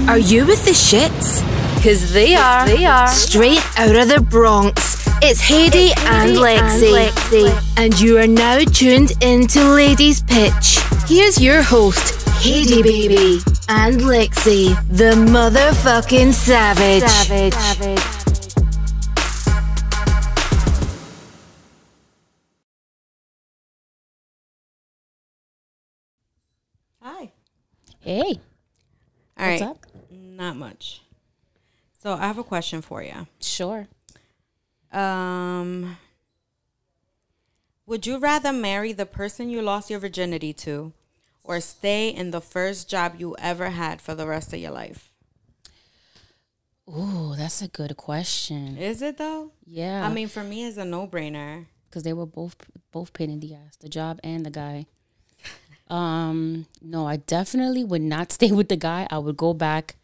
Are you with the shits? Cause they are. Straight out of the Bronx. It's Heidi and Lexi. And you are now tuned into Ladies Pitch. Here's your host, Heidi baby, and Lexi, the motherfucking savage. Hi. Hey. All right. What's up? Not much. So I have a question for you. Sure. Would you rather marry the person you lost your virginity to or stay in the first job you ever had for the rest of your life? Ooh, that's a good question. Is it though? Yeah. I mean, for me, it's a no-brainer. Because they were both pain in the ass, the job and the guy. No, I definitely would not stay with the guy. I would go back.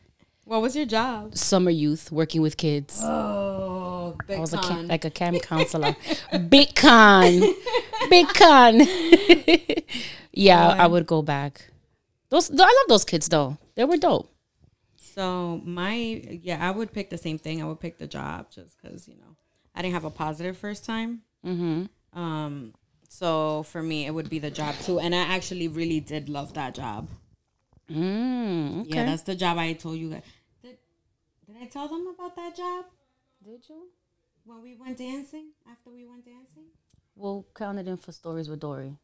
What was your job? Summer youth, working with kids. Oh, big I was con. like a camp counselor. Big con. Yeah, I would go back. I love those kids though. They were dope. So I would pick the same thing. I would pick the job just because, I didn't have a positive first time. Mm-hmm. So for me, it would be the job too. And I actually really did love that job. Okay. Yeah, that's the job I told you guys. Did I tell them about that job? Did you? When we went dancing? After we went dancing? We'll count it in for stories with Dory.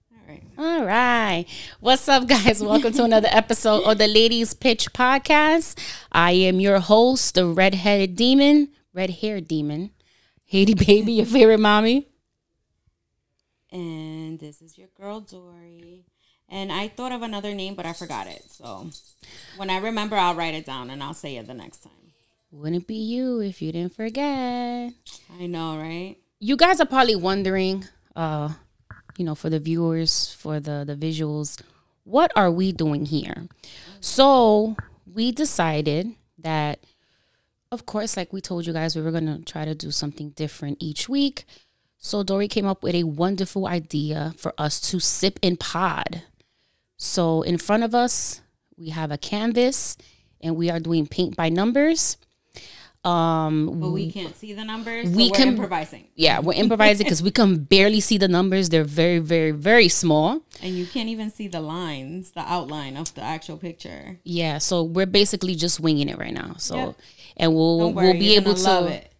All All right. What's up, guys? Welcome to another episode of the Ladies Pitch Podcast. I am your host, the red-haired demon, Heidi baby, your favorite mommy. And this is your girl, Dory. And I thought of another name, but I forgot it. So when I remember, I'll write it down and I'll say it the next time. Wouldn't be you if you didn't forget. I know, right? You guys are probably wondering, for the viewers, for the visuals, what are we doing here? So we decided that, of course, like we told you guys, we were going to try to do something different each week. So Dory came up with a wonderful idea for us to sip and pod. So in front of us, we have a canvas and we are doing paint by numbers. But we can't see the numbers, so we're improvising. Yeah, we're improvising because we can barely see the numbers. They're very, very, very small. And you can't even see the lines, the outline of the actual picture. Yeah, so we're basically just winging it right now. So, yep. And we'll be able to love it.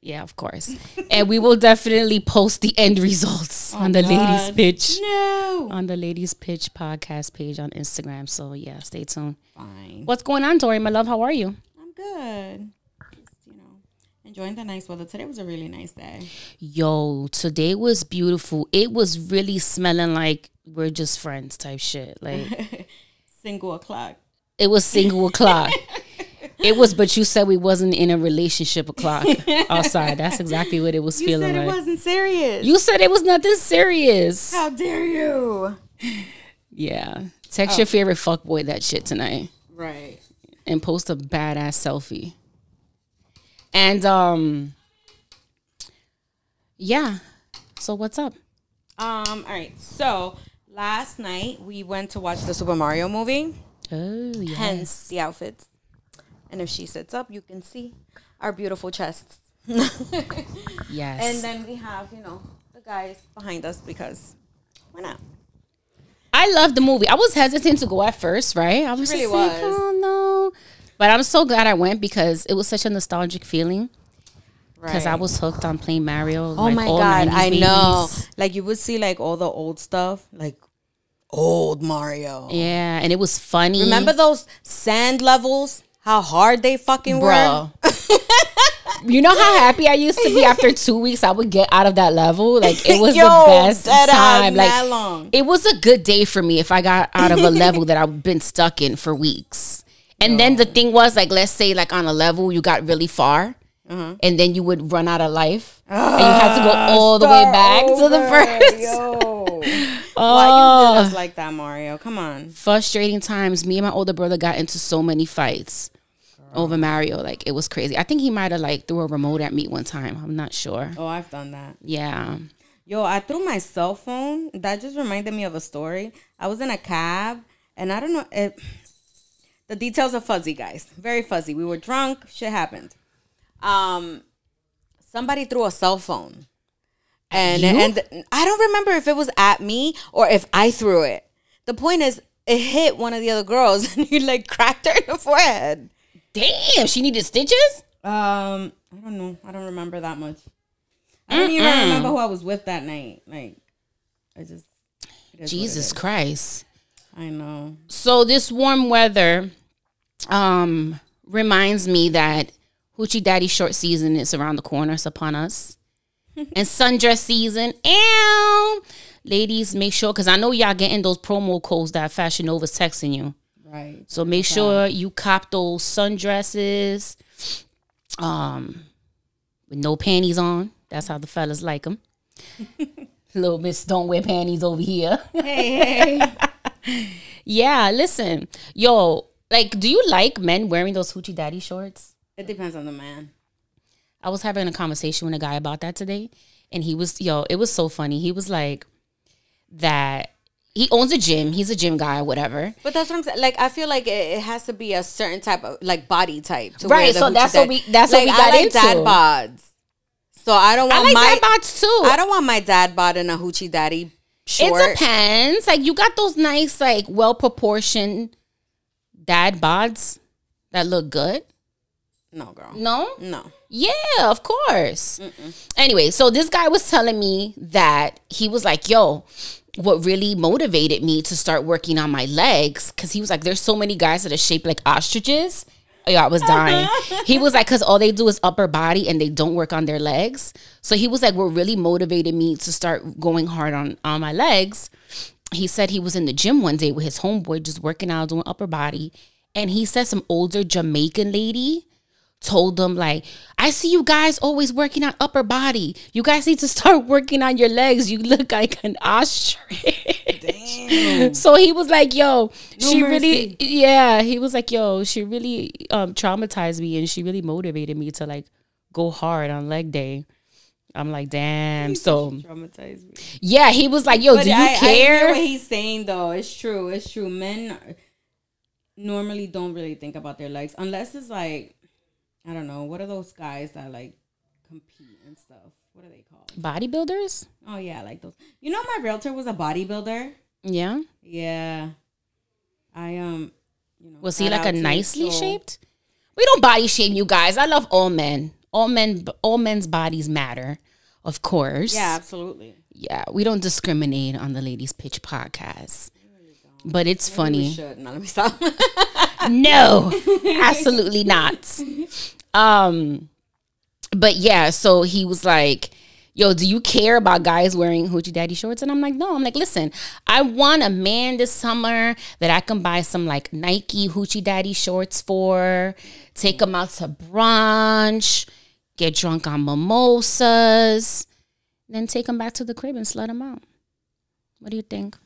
Yeah, of course. And we will definitely post the end results on the Ladies Pitch. No. On the Ladies Pitch podcast page on Instagram. So, yeah, stay tuned. Fine. What's going on, Dory, my love? How are you? I'm good. Just, enjoying the nice weather. Today was a really nice day. Yo, today was beautiful. It was really smelling like we're just friends type shit. Like single o'clock. It was single o'clock. It was, but you said we wasn't in a relationship o'clock outside. That's exactly what it was feeling like. You said it wasn't serious. You said it was nothing serious. How dare you? Yeah. Text your favorite fuckboy that shit tonight. Right. And post a badass selfie. And, yeah. So what's up? All right. So last night we went to watch the Super Mario movie. Oh, yes. Hence the outfits. And if she sits up, you can see our beautiful chests. Yes. And then we have, the guys behind us because why not? I love the movie. I was hesitant to go at first, right? I was really just like, oh, no. But I'm so glad I went because it was such a nostalgic feeling. Because I was hooked on playing Mario. Oh, my God. I know. Like, you would see, like, all the old stuff. Like, old Mario. Yeah. And it was funny. Remember those sand levels? How hard they fucking were? You know how happy I used to be after 2 weeks I would get out of that level? Like, it was the best time. Like, that long. It was a good day for me if I got out of a level that I've been stuck in for weeks. And then the thing was, like, let's say, like, on a level you got really far. And then you would run out of life. And you had to go all the way back to the first. Yo. Why you did us like that, Mario? Come on. Frustrating times. Me and my older brother got into so many fights over Mario. Like, it was crazy. I think he might have, like, threw a remote at me one time. I'm not sure. Oh, I've done that. Yeah. Yo, I threw my cell phone. That just reminded me of a story. I was in a cab, and I don't know. The details are fuzzy, guys. Very fuzzy. We were drunk. Shit happened. Somebody threw a cell phone. And I don't remember if it was at me or if I threw it. The point is, it hit one of the other girls and he like cracked her in the forehead. Damn, she needed stitches? I don't know. I don't remember that much. I don't even remember who I was with that night. Like, Jesus Christ. I know. So this warm weather reminds me that Hoochie Daddy short season is around the corner. It's upon us. And sundress season. Ew. Ladies, make sure, because I know y'all getting those promo codes that Fashion Nova's texting you. Right. So make sure you cop those sundresses with no panties on. That's how the fellas like them. Little Miss Don't Wear Panties over here. Hey. Yeah, listen. Yo, like, do you like men wearing those Hoochie Daddy shorts? It depends on the man. I was having a conversation with a guy about that today. And he was, it was so funny. He was like that he owns a gym. He's a gym guy or whatever. But that's what I'm saying. Like, I feel like it has to be a certain type of, like, body type. To right, so that's what we got into. Dad bods. So I don't want dad bods too. I don't want my dad bod in a Hoochie Daddy short. It depends. Like, you got those nice, like, well-proportioned dad bods that look good. No, girl. No? No. Yeah, of course. Anyway, so this guy was telling me that he was like, yo, what really motivated me to start working on my legs, because he was like, there's so many guys that are shaped like ostriches. Oh, I was dying. He was like, because all they do is upper body and they don't work on their legs. So he was like, what really motivated me to start going hard on my legs. He said he was in the gym one day with his homeboy just working out, doing upper body. And he said some older Jamaican lady told them, like, I see you guys always working on upper body. You guys need to start working on your legs. You look like an ostrich. Damn. So he was like, yo, He was like, yo, she really traumatized me and she really motivated me to like go hard on leg day. I'm like, damn. So traumatized me. Yeah, he was like, yo, do you care? I hear what he's saying though. It's true. Men normally don't really think about their legs unless it's like, I don't know. What are those guys that like compete and stuff? What are they called? Bodybuilders? Oh yeah, like those. You know, my realtor was a bodybuilder. Yeah. Yeah. Was he like a nicely shaped? We don't body shame you guys. I love all men. All men's bodies matter, of course. Yeah, absolutely. Yeah, we don't discriminate on the Ladies Pitch podcast. But it's funny. We should. No, let me stop. No, absolutely not. But yeah, so he was like, yo, do you care about guys wearing Hoochie Daddy shorts? And I'm like, no. I'm like, listen, I want a man this summer that I can buy some like Nike Hoochie Daddy shorts for, take him out to brunch, get drunk on mimosas, then take him back to the crib and slut him out. What do you think?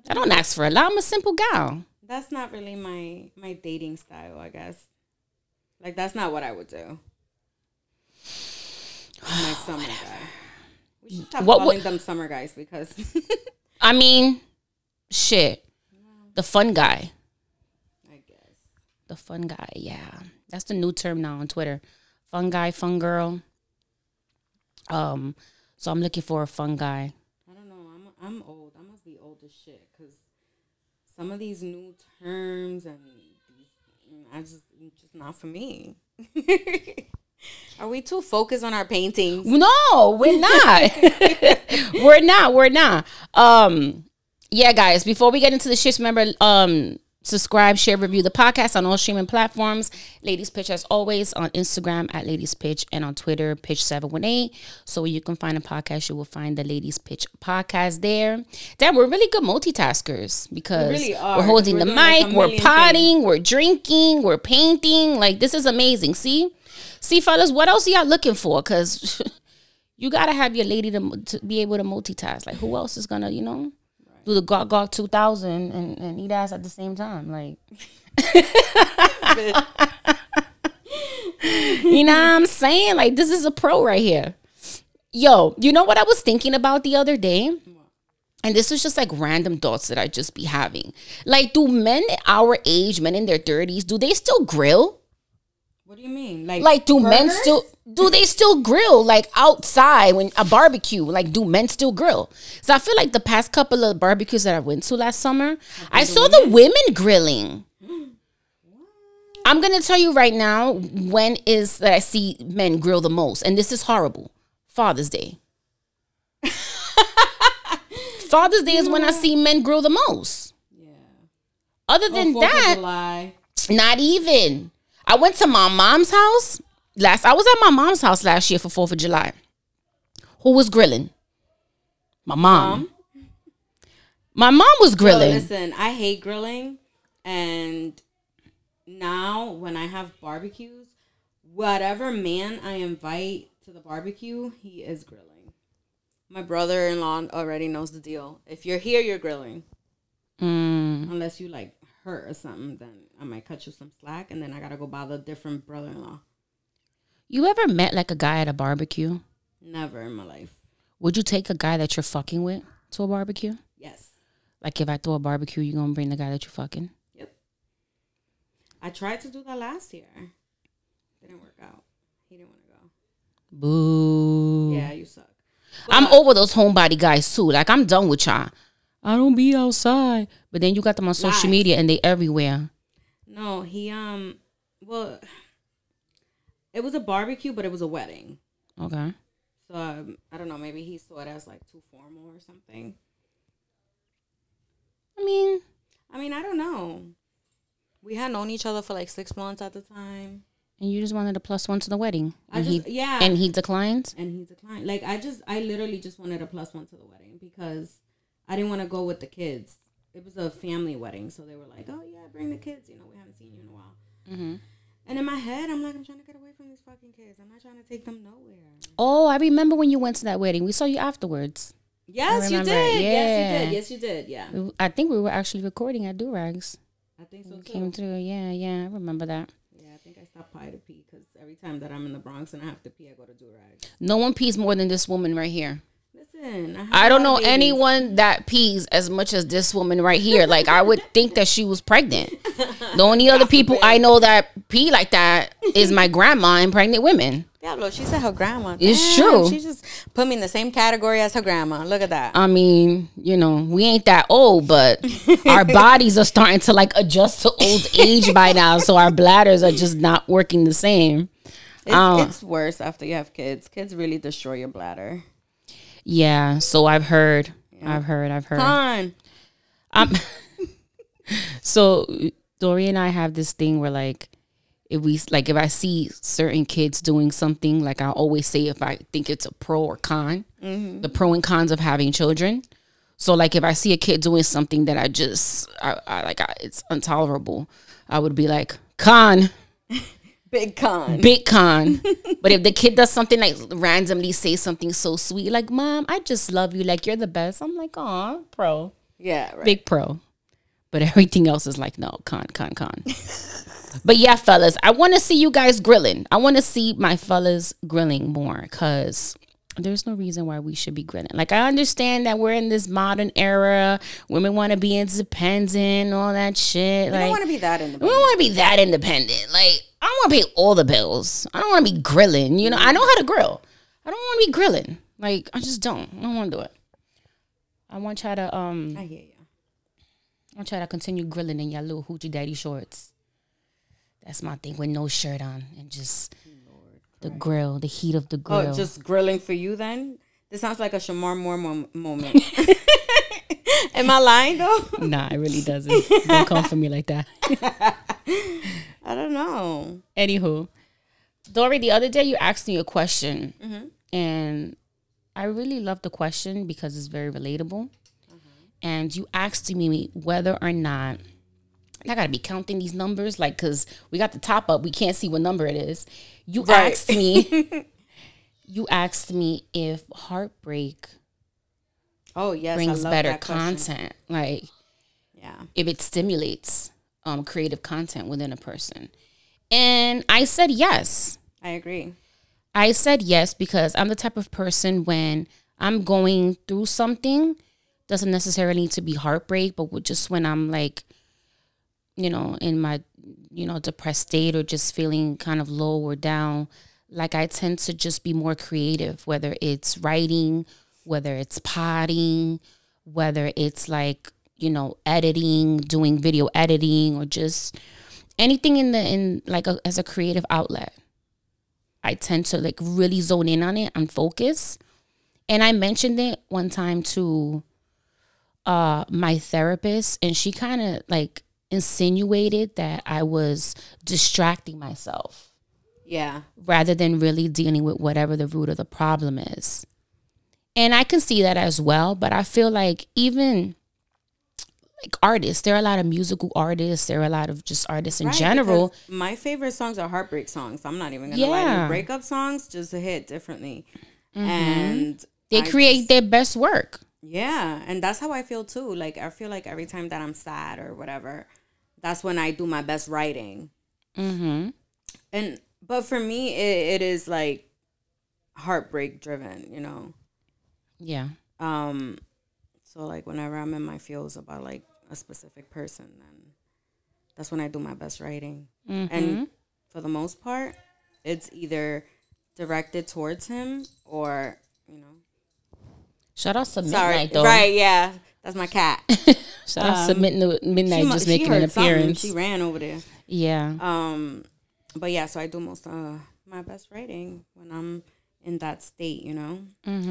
I don't ask for a lot. I'm a simple gal. That's not really my dating style, I guess. Like, that's not what I would do. My summer guy. We should stop calling them summer guys because... I mean, shit. The fun guy. I guess. The fun guy, yeah. That's the new term now on Twitter. Fun guy, fun girl. So I'm looking for a fun guy. I don't know. I'm old. I must be old as shit because some of these new terms and these, it's just not for me. Are we too focused on our paintings? No, we're not. We're not. Yeah, guys, before we get into the shit, remember, subscribe, share, review the podcast on all streaming platforms. Ladies Pitch, as always, on Instagram at Ladies Pitch and on Twitter, Pitch718. So you can find a podcast, you will find the Ladies Pitch podcast there. Damn, we're really good multitaskers because we really are. We're holding the mic, like we're potting, we're drinking, we're painting. Like, this is amazing. See, fellas, what else are y'all looking for? Because you got to have your lady to be able to multitask. Like, who else is going to, do the Gawk 2000 and eat ass at the same time? Like, you know what I'm saying? Like, this is a pro right here. Yo, you know what I was thinking about the other day? and this is just like random thoughts that I just be having. Like, do men our age, men in their 30s, do they still grill? What do you mean? Like do burgers? Men still, do they still grill like outside when a barbecue? Like, do men still grill? So I feel like the past couple of barbecues that I went to last summer, I saw the women grilling. I'm going to tell you right now when is that I see men grill the most. And this is horrible. Father's Day. Father's Day is when I see men grill the most. Yeah. Other than that, not even. I went to my mom's house. I was at my mom's house last year for 4th of July. Who was grilling? My mom. My mom was grilling. Well, listen, I hate grilling. And now when I have barbecues, whatever man I invite to the barbecue, he is grilling. My brother-in-law already knows the deal. If you're here, you're grilling. Unless you like hurt or something, then I might cut you some slack, and then I gotta go bother a different brother-in-law. You ever met like a guy at a barbecue? Never in my life. Would you take a guy that you're fucking with to a barbecue? Yes. Like, if I throw a barbecue, you gonna bring the guy that you're fucking? Yep. I tried to do that last year. Didn't work out. He didn't want to go. Boo. Yeah, you suck. But I'm over those homebody guys too. Like, I'm done with y'all. I don't be outside. But then you got them on social media and they everywhere. No, well, it was a barbecue, but it was a wedding. Okay. So, I don't know. Maybe he saw it as like too formal or something. I mean, I don't know. We had known each other for like 6 months at the time. And you just wanted a +1 to the wedding. And he declined? And he declined. Like, I literally just wanted a +1 to the wedding because I didn't want to go with the kids. It was a family wedding. So they were like, oh, yeah, bring the kids. You know, we haven't seen you in a while. Mm-hmm. And in my head, I'm like, I'm trying to get away from these fucking kids. I'm not trying to take them nowhere. Oh, I remember when you went to that wedding. We saw you afterwards. Yes, you did. Yeah. Yes, you did. Yeah. I think we were actually recording at Durags. I think so, too. Came through. Yeah. I remember that. Yeah, I think I stopped by to pee because every time that I'm in the Bronx and I have to pee, I go to Dory. No one pees more than this woman right here. Listen, I don't know anyone that pees as much as this woman right here. Like, I would think that she was pregnant. The only other people I know that pee like that is my grandma and pregnant women. Yeah, look, she said her grandma. It's true. She just put me in the same category as her grandma. Look at that. I mean, you know, we ain't that old, but our bodies are starting to like adjust to old age by now. So our bladders are just not working the same. It's worse after you have kids. Kids really destroy your bladder. Yeah. So I've heard. Yeah. I've heard. Con. So Dory and I have this thing where like, if I see certain kids doing something, like I always say if I think it's a pro or con, the pro and cons of having children. So like if I see a kid doing something that it's intolerable, I would be like, con. Big con. But if the kid does something like randomly say something so sweet, like, Mom, I just love you, like you're the best. I'm like, aw, pro. Yeah, right. Big pro. But everything else is like, no, con. But yeah, fellas, I want to see you guys grilling. I want to see my fellas grilling more because there's no reason why we should be grilling. Like, I understand that we're in this modern era. Women want to be independent, all that shit. We don't want to be that independent. We don't want to be that independent. Like, I don't want to pay all the bills. I don't want to be grilling. You know, I know how to grill. I don't want to be grilling. Like, I just don't. I don't want to do it. I want y'all to, I hear you. I want y'all to continue grilling in your little hoochie daddy shorts. That's my thing, with no shirt on and just the grill, the heat of the grill. Oh, just grilling for you then? This sounds like a Shamar Moore moment. Am I lying though? Nah, it really doesn't. Don't come for me like that. I don't know. Anywho, Dory, the other day you asked me a question, and I really love the question because it's very relatable. And you asked me whether or not, I gotta be counting these numbers, like, cause we got the top up, we can't see what number it is. You asked me if heartbreak brings better content, like, if it stimulates creative content within a person. And I said yes. I agree. I said yes because I'm the type of person when I'm going through something, Doesn't necessarily need to be heartbreak, but just when I'm like, you know, in my, you know, depressed state or just feeling kind of low or down, like I tend to just be more creative, whether it's writing, whether it's potting, whether it's like, you know, editing, doing video editing, or just anything as a creative outlet. I tend to like really zone in on it and focus. And I mentioned it one time to my therapist, and she kind of like insinuated that I was distracting myself. Yeah. Rather than really dealing with whatever the root of the problem is. And I can see that as well, but I feel like even like artists, there are a lot of musical artists, there are a lot of just artists in general. My favorite songs are heartbreak songs. I'm not even going to lie to you. Breakup songs just hit differently. And they create their best work. Yeah. And that's how I feel too. Like, I feel like every time that I'm sad or whatever, that's when I do my best writing. But for me, it is like heartbreak driven, you know? Yeah. So like whenever I'm in my feels about like a specific person, then that's when I do my best writing. And for the most part, it's either directed towards him or, you know. Shout out to Midnight, though. Right, yeah. That's my cat. Shout out to Midnight just making an appearance. She ran over there. Yeah. But yeah, so I do most of my best writing when I'm in that state, you know,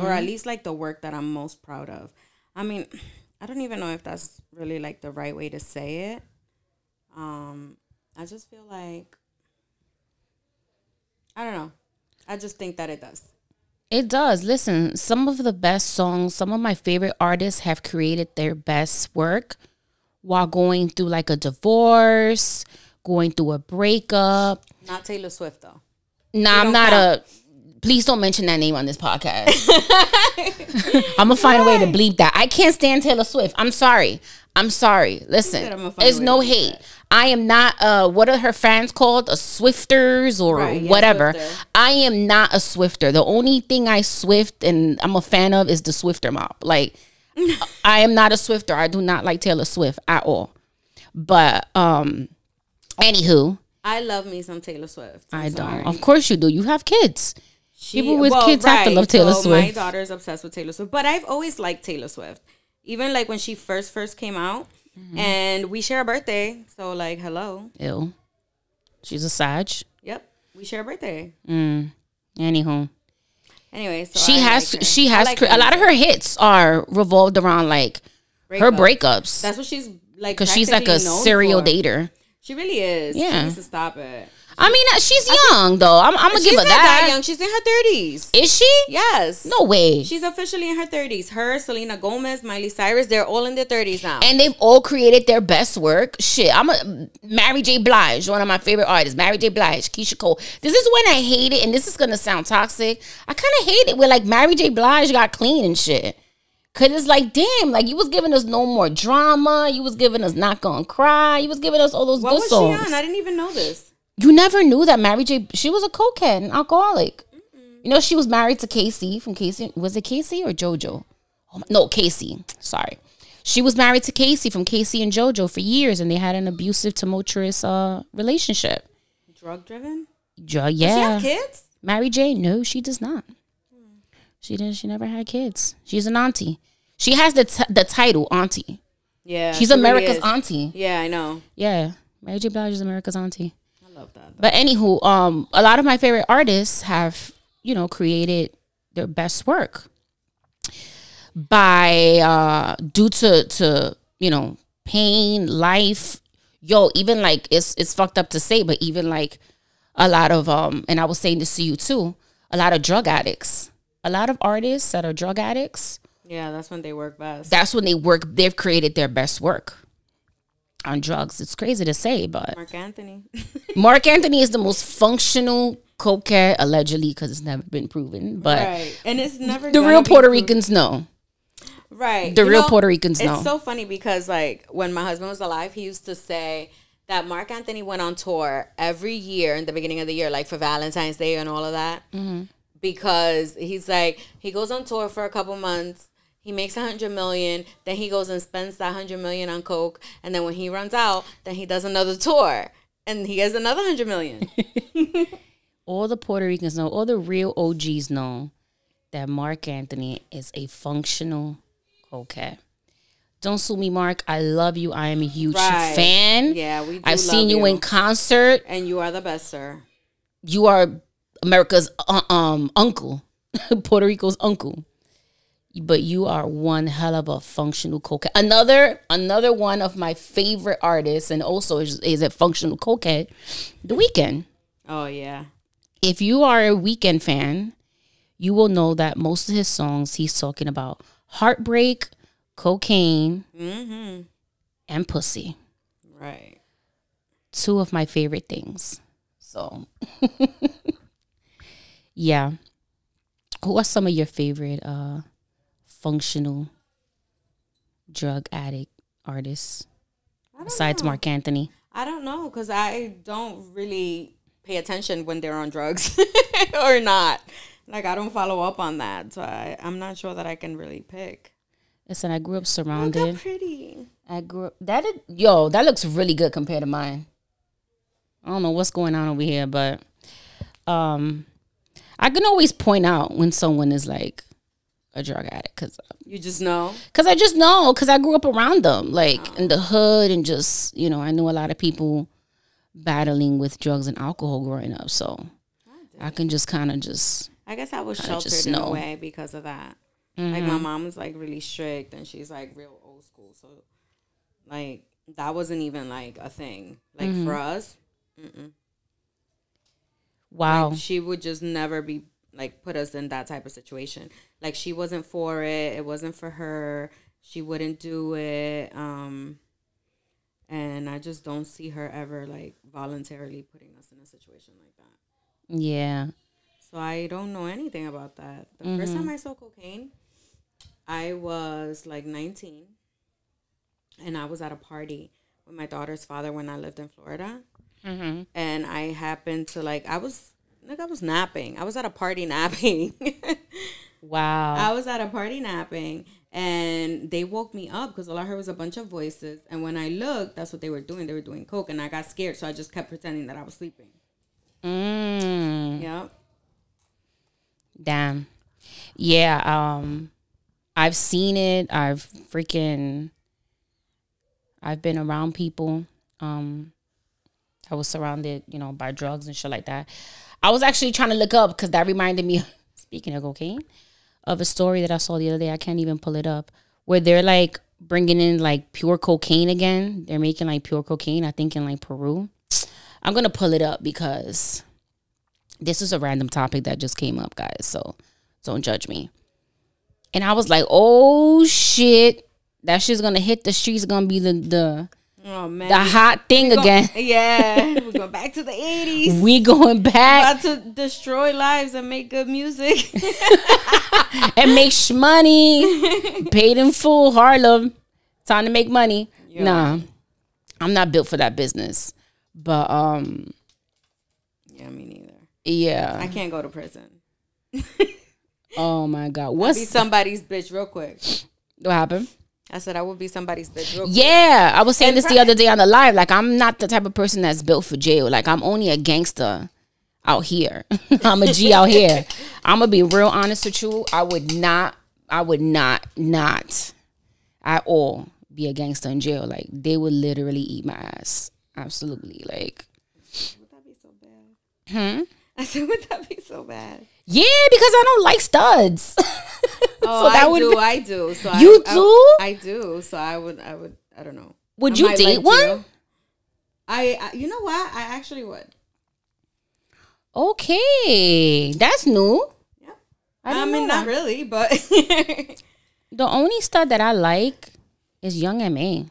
or at least like the work that I'm most proud of. I mean, I don't even know if that's really like the right way to say it. I just feel like, I don't know. I just think that it does. It does. Listen, some of the best songs, some of my favorite artists have created their best work while going through like a divorce, going through a breakup. Not Taylor Swift, though. Nah, I'm not please don't mention that name on this podcast. I'm going to find a way to bleep that. I can't stand Taylor Swift. I'm sorry. Listen, there's no hate. I am not, what are her fans called? A Swifters or whatever. Swifter. I am not a Swifter. The only thing I Swift and I'm a fan of is the Swifter mob. Like, I am not a Swifter. I do not like Taylor Swift at all. But, anywho. I love me some Taylor Swift. I don't. Of course you do. You have kids. People with kids have to love Taylor Swift. My daughter's obsessed with Taylor Swift. But I've always liked Taylor Swift. Even like when she first came out. And we share a birthday. So like, hello. Ew. She's a Sag. Yep. We share a birthday. Anywho. Anyway, so she has a lot of her hits are revolved around like her breakups. That's what she's like. Because she's like a serial dater. She really is. Yeah. She needs to stop it. I mean, she's young, though. I'm going to give her that. She's not young. She's in her 30s. Is she? Yes. No way. She's officially in her 30s. Her, Selena Gomez, Miley Cyrus, they're all in their 30s now. And they've all created their best work. Shit, Mary J. Blige, one of my favorite artists. Mary J. Blige, Keisha Cole. This is when I hate it, and this is going to sound toxic. I kind of hate it when, like, Mary J. Blige got clean and shit. Because it's like, damn, like, you was giving us No More Drama. You was giving us Not Gonna Cry. You was giving us all those good songs. What was she on? I didn't even know this. You never knew that Mary J. She was a cokehead and alcoholic. You know, she was married to Casey from Casey. Was it Casey or JoJo? Oh, no, Casey. Sorry. She was married to Casey from Casey and JoJo for years, and they had an abusive, tumultuous relationship. Drug driven? Yeah. Does she have kids? Mary J. No, she does not. She never had kids. She's an auntie. She has the title auntie. Yeah. She's America's auntie. Yeah, I know. Yeah. Mary J. Blige is America's auntie. Love that, but anywho, a lot of my favorite artists have, you know, created their best work by due to you know, pain, life. Even like it's fucked up to say, but even like a lot of and I was saying this to you too, a lot of drug addicts, a lot of artists that are drug addicts. Yeah, that's when they work best. That's when they've created their best work. On drugs. It's crazy to say, but Mark Anthony. Mark Anthony is the most functional cokehead, allegedly, because it's never been proven. But right. And it's never the real Puerto Ricans know. Right. The real Puerto Ricans know. It's so funny because like when my husband was alive, he used to say that Mark Anthony went on tour every year in the beginning of the year, like for Valentine's Day and all of that. Because he's like, he goes on tour for a couple months. He makes 100 million. Then he goes and spends that 100 million on coke. And then when he runs out, then he does another tour, and he has another 100 million. All the Puerto Ricans know, all the real OGs know that Mark Anthony is a functional cokehead. Don't sue me, Mark. I love you. I am a huge fan. Yeah, we do. I've seen you in concert, and you are the best, sir. You are America's uncle, Puerto Rico's uncle. But you are one hell of a functional cokehead. Another one of my favorite artists, and also is a functional cokehead, The Weeknd. Oh yeah. If you are a Weeknd fan, you will know that most of his songs he's talking about heartbreak, cocaine, and pussy. Right. Two of my favorite things. So, yeah. Who are some of your favorite functional drug addict artists besides Mark Anthony? I don't know, because I don't really pay attention when they're on drugs or not. Like, I don't follow up on that, so I'm not sure that I can really pick. Listen, I grew up surrounded. Look how pretty. I grew up. That looks really good compared to mine. I don't know what's going on over here, but I can always point out when someone is like a drug addict, because you just know. Because I just know, because I grew up around them, like in the hood, and just, you know, I knew a lot of people battling with drugs and alcohol growing up, so I can just kind of just. I guess I was sheltered in a way because of that. Like, my mom was like really strict, and she's like real old school, so like that wasn't even like a thing. Like for us, wow, like, she would just never be like put us in that type of situation. Like, she wasn't for it. It wasn't for her. She wouldn't do it. And I just don't see her ever like voluntarily putting us in a situation like that. Yeah. So I don't know anything about that. The first time I saw cocaine, I was like 19, and I was at a party with my daughter's father when I lived in Florida. And I happened to I was napping. I was at a party napping. Wow. I was at a party napping, and they woke me up because all I heard was a bunch of voices. And when I looked, that's what they were doing. They were doing coke, and I got scared, so I just kept pretending that I was sleeping. Yep. Damn. Yeah. I've seen it. I've been around people. I was surrounded, you know, by drugs and shit like that. I was actually trying to look up, because that reminded me, speaking of cocaine, of a story that I saw the other day. I can't even pull it up, where they're like bringing in like pure cocaine again. They're making like pure cocaine, I think in like Peru. I'm going to pull it up because this is a random topic that just came up, guys. So don't judge me. And I was like, oh shit, that shit's going to hit the streets. Going to be the oh, man. the hot thing again. Yeah. We're going back to the 80s. We going back. About to destroy lives and make good music. And make money. Paid in full. Harlem. Time to make money. Yo. Nah. I'm not built for that business. But, yeah, me neither. Yeah. I can't go to prison. Oh, my God. I'll be somebody's bitch real quick. What happened? I said I would be somebody's bitch real quick. Yeah, I was saying this the other day on the live. Like, I'm not the type of person that's built for jail. Like, I'm only a gangster out here. I'm a G out here. I'm going to be real honest with you. I would not at all be a gangster in jail. Like, they would literally eat my ass. Absolutely. Like, would that be so bad? I said, would that be so bad? Yeah, because I don't like studs. Oh, so I do. So you do? I do. So I would, I don't know. Would you date one? You know what? I actually would. Okay. That's new. Yeah. I mean, not really, but. The only stud that I like is Young M.A.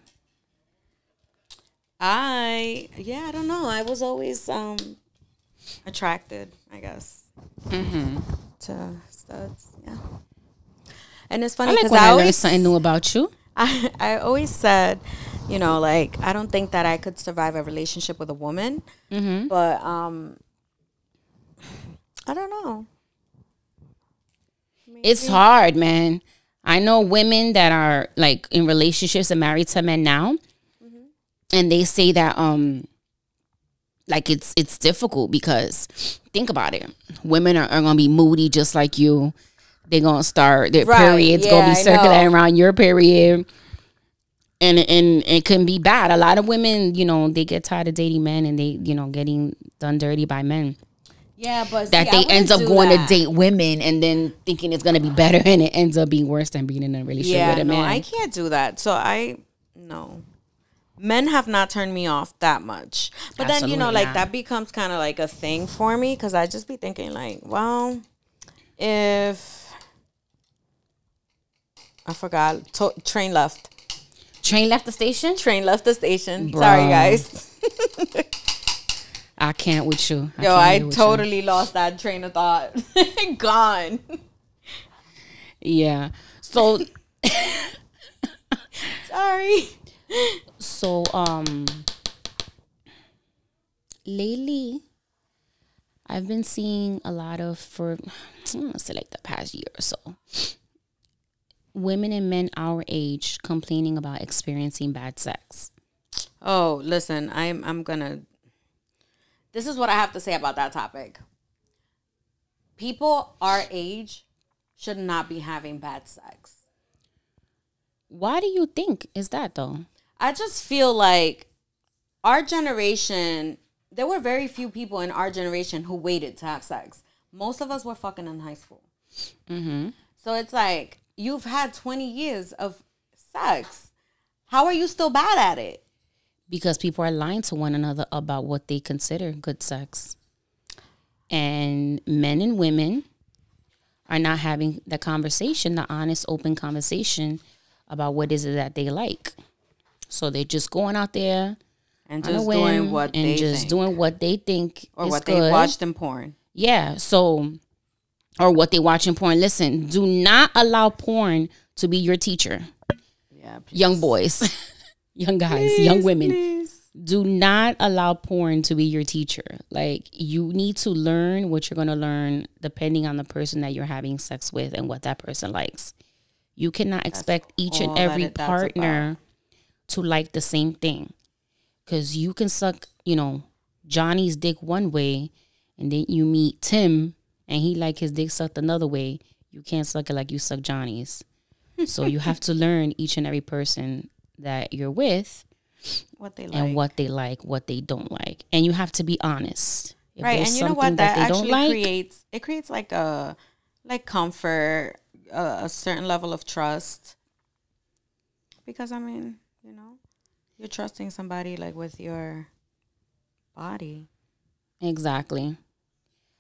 I don't know. I was always attracted, I guess, to studs. Yeah. And it's funny because I always something new about you. I always said, you know, like, I don't think that I could survive a relationship with a woman, but I don't know. Maybe. It's hard, man. I know women that are like in relationships and married to men now, and they say that like it's difficult because think about it. Women are gonna be moody just like you. They're gonna start their periods gonna be circulating around your period. And it can be bad. A lot of women, you know, they get tired of dating men and they, you know, getting done dirty by men. Yeah, but that they end up going to date women and then thinking it's gonna be better, and it ends up being worse than being in a relationship with a man. No, I can't do that. So no. Men have not turned me off that much. But absolutely then, you know, like that becomes kind of like a thing for me because I just be thinking like, well, if I forgot, train left. Train left the station? Train left the station. Bruh. Sorry, guys. I can't with you. I totally lost that train of thought. Gone. Yeah. So sorry. So lately I've been seeing a lot of, for I'm gonna say like the past year or so, women and men our age complaining about experiencing bad sex. Oh, listen, I'm gonna. This is what I have to say about that topic. People our age should not be having bad sex. Why do you think is that though? I just feel like our generation, there were very few people in our generation who waited to have sex. Most of us were fucking in high school. Mm-hmm. So it's like, you've had 20 years of sex. How are you still bad at it? Because people are lying to one another about what they consider good sex. And men and women are not having the conversation, the honest, open conversation about what is it that they like. So they're just going out there and just doing what they think. Doing what they think or is what good. They watched in porn. Yeah. So, or what they watch in porn. Listen, do not allow porn to be your teacher. Yeah, please. Young boys, young guys, please, young women. Please. Do not allow porn to be your teacher. Like, you need to learn what you're going to learn depending on the person that you're having sex with and what that person likes. You cannot expect each and every partner to like the same thing. Because you can suck, you know, Johnny's dick one way, and then you meet Tim and he like his dick sucked another way. You can't suck it like you suck Johnny's. So you have to learn each and every person that you're with, what they like, and what they like, what they don't like. And you have to be honest. If right, and you know what, that actually creates like a comfort, a certain level of trust. Because I mean, you know, you're trusting somebody like with your body. Exactly.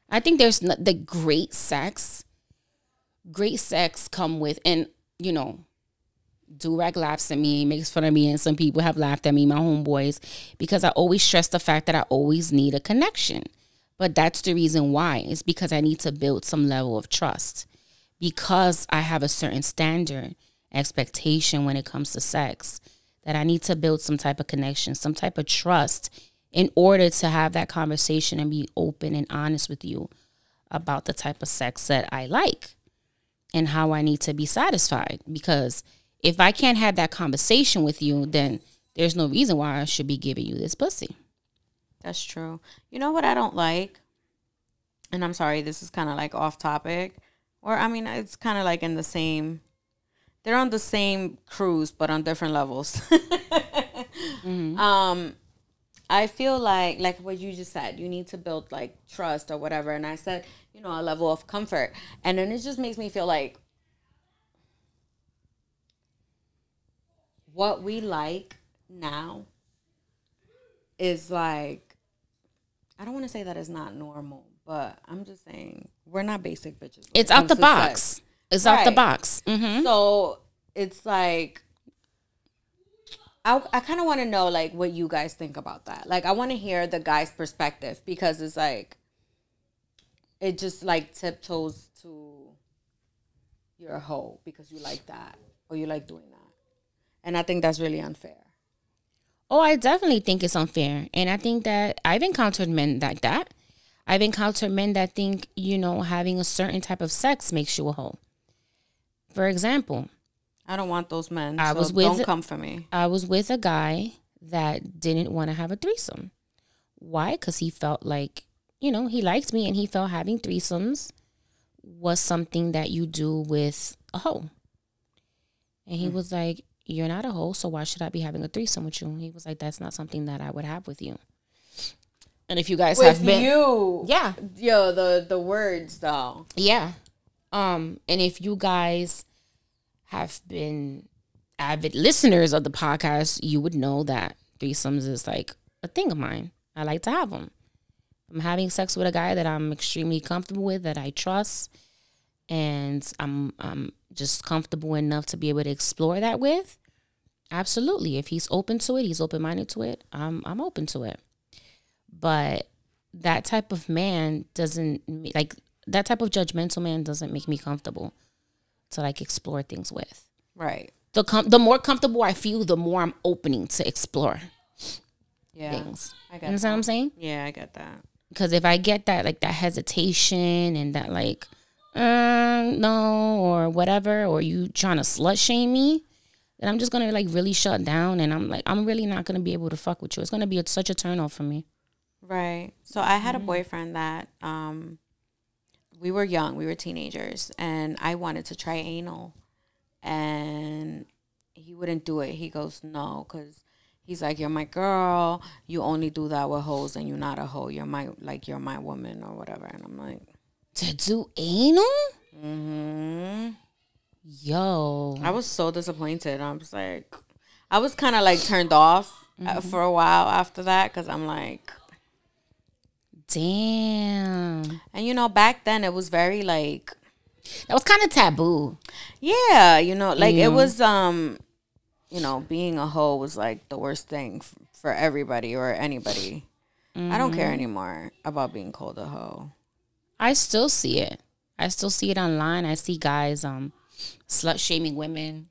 I think there's the great sex come with, and you know, Durag laughs at me, makes fun of me, and some people have laughed at me, my homeboys, because I always stress the fact that I always need a connection. But that's the reason why. It's because I need to build some level of trust. Because I have a certain standard, expectation when it comes to sex, that I need to build some type of connection, some type of trust in order to have that conversation and be open and honest with you about the type of sex that I like and how I need to be satisfied. Because if I can't have that conversation with you, then there's no reason why I should be giving you this pussy. That's true. You know what I don't like? And I'm sorry, this is kind of like off topic. Or, I mean, it's kind of like in the same, they're on the same cruise, but on different levels. Mm-hmm. I feel like what you just said, you need to build like trust or whatever. And I said, you know, a level of comfort. And then it just makes me feel like what we like now is like, I don't want to say that it's not normal, but I'm just saying we're not basic bitches. It's out the box. It's out the box. Mm-hmm. So it's like, I kind of want to know like what you guys think about that. Like I want to hear the guy's perspective, because it's like, it just like tiptoes to you're a hoe because you like that or you like doing that. And I think that's really unfair. Oh, I definitely think it's unfair. And I think that I've encountered men like that. I've encountered men that think, you know, having a certain type of sex makes you a hoe. For example, I don't want those men. Don't come for me. I was with a guy that didn't want to have a threesome. Why? Because he felt like, he liked me, and he felt having threesomes was something that you do with a hoe. And he was like, you're not a hoe, so why should I be having a threesome with you? And he was like, that's not something that I would have with you. And if you guys have been... you. Yeah. Yo, the words, though. Yeah. And if you guys have been avid listeners of the podcast, you would know that threesomes is like a thing of mine. I like to have them. I'm having sex with a guy that I'm extremely comfortable with, that I trust, and I'm just comfortable enough to be able to explore that with. Absolutely. If he's open to it, he's open-minded to it, I'm open to it. But that type of man that type of judgmental man doesn't make me comfortable to like explore things with. Right. The more comfortable I feel, the more I'm opening to explore things. I get you understand what I'm saying? Yeah, I get that. Because if I get that, like, that hesitation and that, like, no, or whatever, or you trying to slut shame me, then I'm just going to, like, really shut down. And I'm like, I'm really not going to be able to fuck with you. It's going to be such a turn off for me. Right. So I had a boyfriend that we were young. We were teenagers. And I wanted to try anal. And he wouldn't do it. He goes, no, because he's like, you're my girl. You only do that with hoes, and you're not a hoe. You're my woman or whatever. And I'm like, to do anal? mm-hmm. Yo. I was so disappointed. I was like, I was kind of like turned off for a while after that, because I'm like, damn. And back then it was very like, that was kind of taboo. Yeah, like it was being a hoe was like the worst thing for everybody or anybody. I don't care anymore about being called a hoe. I still see it. I still see it online. I see guys slut shaming women,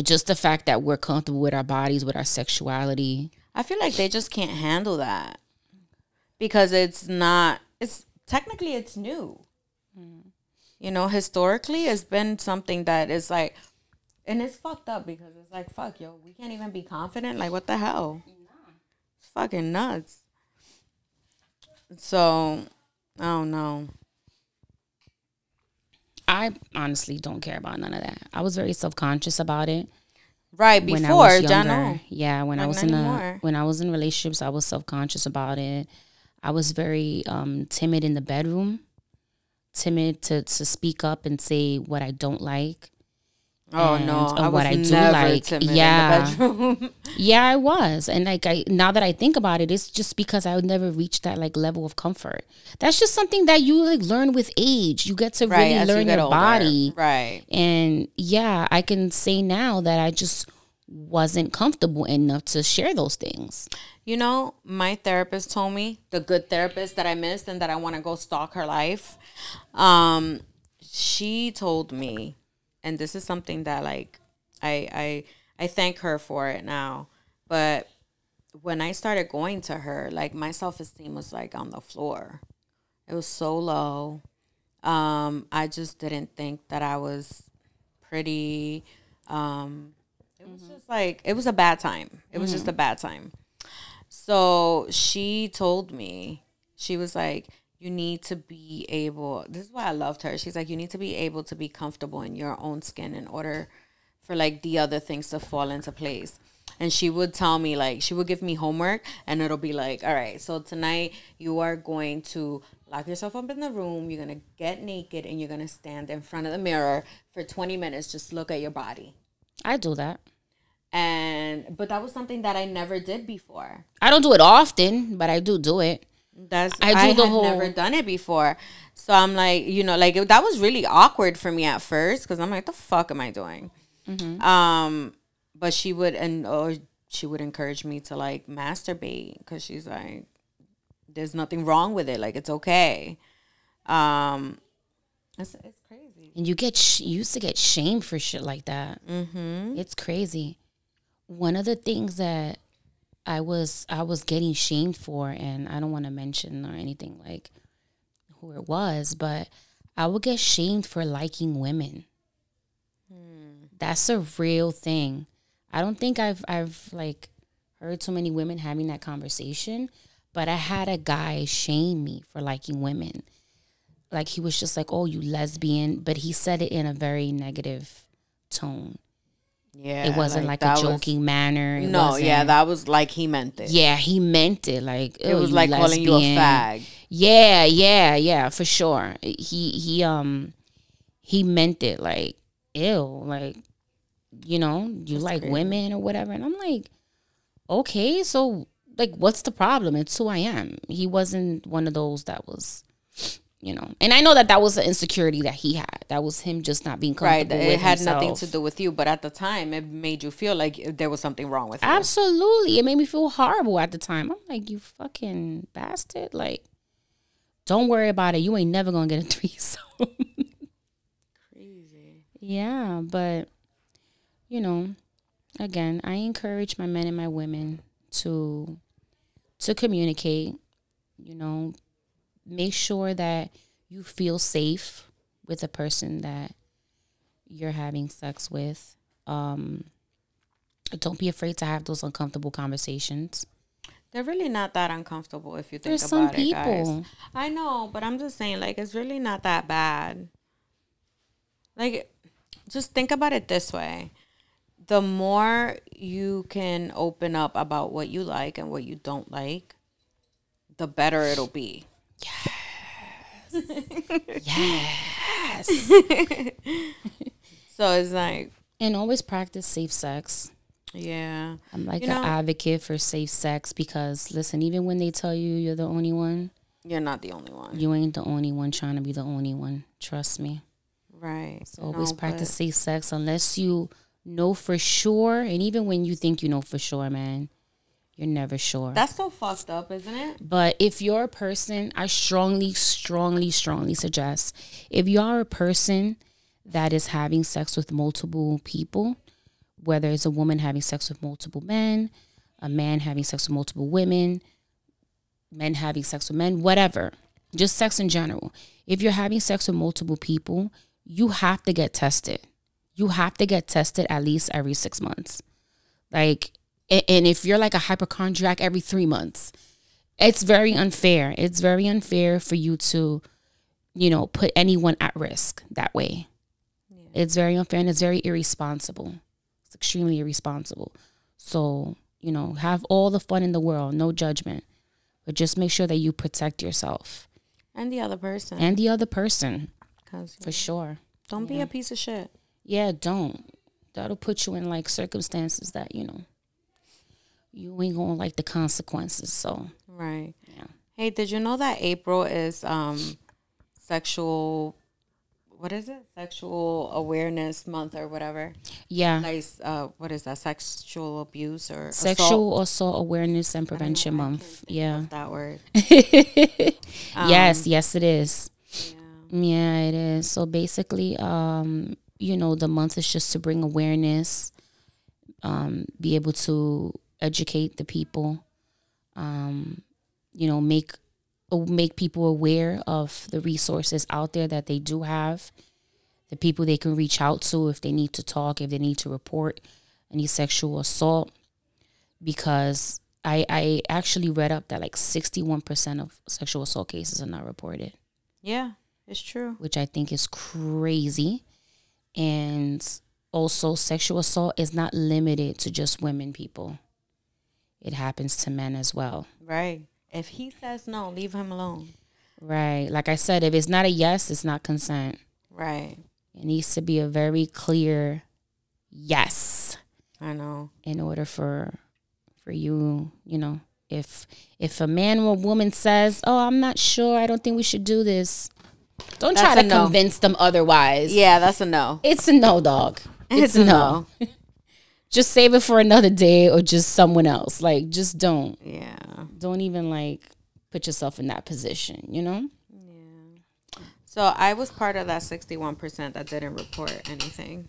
just the fact that we're comfortable with our bodies, with our sexuality. I feel like they just can't handle that, because technically it's new. Historically it's been something that is like, and it's fucked up, because it's like, fuck, yo, we can't even be confident. Like, what the hell? It's fucking nuts. So, I don't know. I honestly don't care about none of that. I was very self-conscious about it. Right, before, when I was younger. Jano. Yeah, when I was in relationships, I was self-conscious about it. I was very timid in the bedroom. Timid to speak up and say what I don't like. Oh no, I was never timid in the bedroom. Yeah, I was. And like now that I think about it, it's just because I would never reach that like level of comfort. That's just something that you like learn with age. You get to really learn your body. Right. And yeah, I can say now that I just wasn't comfortable enough to share those things. My therapist told me, the good therapist that I missed and that I want to go stalk her life. She told me, and this is something that like I thank her for it now. But when I started going to her, like my self-esteem was like on the floor. It was so low. I just didn't think that I was pretty. It was just like, it was a bad time. It was just a bad time. So she told me, she was like, you need to be able, this is why I loved her. She's like, you need to be able to be comfortable in your own skin in order for like the other things to fall into place. And she would tell me, like, she would give me homework, and it'll be like, all right, so tonight you are going to lock yourself up in the room. You're going to get naked, and you're going to stand in front of the mirror for 20 minutes. Just look at your body. I do that. But that was something that I never did before. I don't do it often, but I do it. I had never done it before. So I'm like, like that was really awkward for me at first, because I'm like, the fuck am I doing? But she would encourage me to like masturbate, because she's like, there's nothing wrong with it. Like, it's okay. It's crazy. And you used to get shamed for shit like that. It's crazy. One of the things that I was getting shamed for, and I don't want to mention or anything like who it was, but I would get shamed for liking women. That's a real thing. I don't think I've like heard so many women having that conversation, but I had a guy shame me for liking women. Like, he was just like, "Oh, you lesbian," but he said it in a very negative tone. Yeah, it wasn't like a joking manner. That was like he meant it. Yeah, he meant it. Like, it was like calling you a fag. Yeah, for sure. He meant it. Like, ew, like, you know, you That's like crazy. Women or whatever. And I'm like, okay, so like, what's the problem? It's who I am. He wasn't one of those that was, you know. And I know that was an insecurity that he had. That was him just not being comfortable with himself. It had nothing to do with you, but at the time, it made you feel like there was something wrong with you. Absolutely. It made me feel horrible at the time. I'm like, you fucking bastard. Like, don't worry about it. You ain't never gonna get a threesome. Crazy. Yeah, but, you know, again, I encourage my men and my women to communicate, you know, make sure that you feel safe with the person that you're having sex with. Don't be afraid to have those uncomfortable conversations. They're really not that uncomfortable if you think about it, guys. I know, but I'm just saying, like, it's really not that bad. Like, just think about it this way. The more you can open up about what you like and what you don't like, the better it'll be. Yes. So it's like... And always practice safe sex. Yeah. I'm like an advocate for safe sex because, listen, even when they tell you you're the only one, you're not the only one. You ain't the only one trying to be the only one. Trust me. Right. So always practice safe sex unless you know for sure. And even when you think you know for sure, man, you're never sure. That's so fucked up, isn't it? But if you're a person, I strongly suggest, if you are a person that is having sex with multiple people, whether it's a woman having sex with multiple men, a man having sex with multiple women, men having sex with men, whatever, just sex in general. If you're having sex with multiple people, you have to get tested. You have to get tested at least every 6 months. Like, and if you're like a hypochondriac, every 3 months. It's very unfair. It's very unfair for you to, you know, put anyone at risk that way. Yeah. It's very unfair and it's very irresponsible. It's extremely irresponsible. So, you know, have all the fun in the world, no judgment. But just make sure that you protect yourself. And the other person. For sure. Don't be a piece of shit. Yeah, don't. That'll put you in like circumstances that, you know, you ain't gonna like the consequences. So right. Yeah. Hey, did you know that April is sexual awareness month or whatever? Yeah. Like what is that? Sexual abuse or sexual assault awareness and prevention month. Yeah. That word. Yes, it is. Yeah, it is. So basically, you know, the month is just to bring awareness, be able to educate the people, you know, make people aware of the resources out there that they do have, the people they can reach out to if they need to talk, if they need to report any sexual assault. Because I actually read up that like 61% of sexual assault cases are not reported. Yeah, it's true. Which I think is crazy. And also, sexual assault is not limited to just women, people. It happens to men as well. Right. If he says no, leave him alone. Right. Like I said, if it's not a yes, it's not consent. Right. It needs to be a very clear yes. I know. In order for you, you know, if a man or a woman says, "Oh, I'm not sure, I don't think we should do this," don't try to convince them otherwise. Yeah, that's a no. It's a no, dog. It's a no. Just save it for another day or just someone else. Like, just don't. Yeah. Don't even, like, put yourself in that position, you know? Yeah. So, I was part of that 61% that didn't report anything.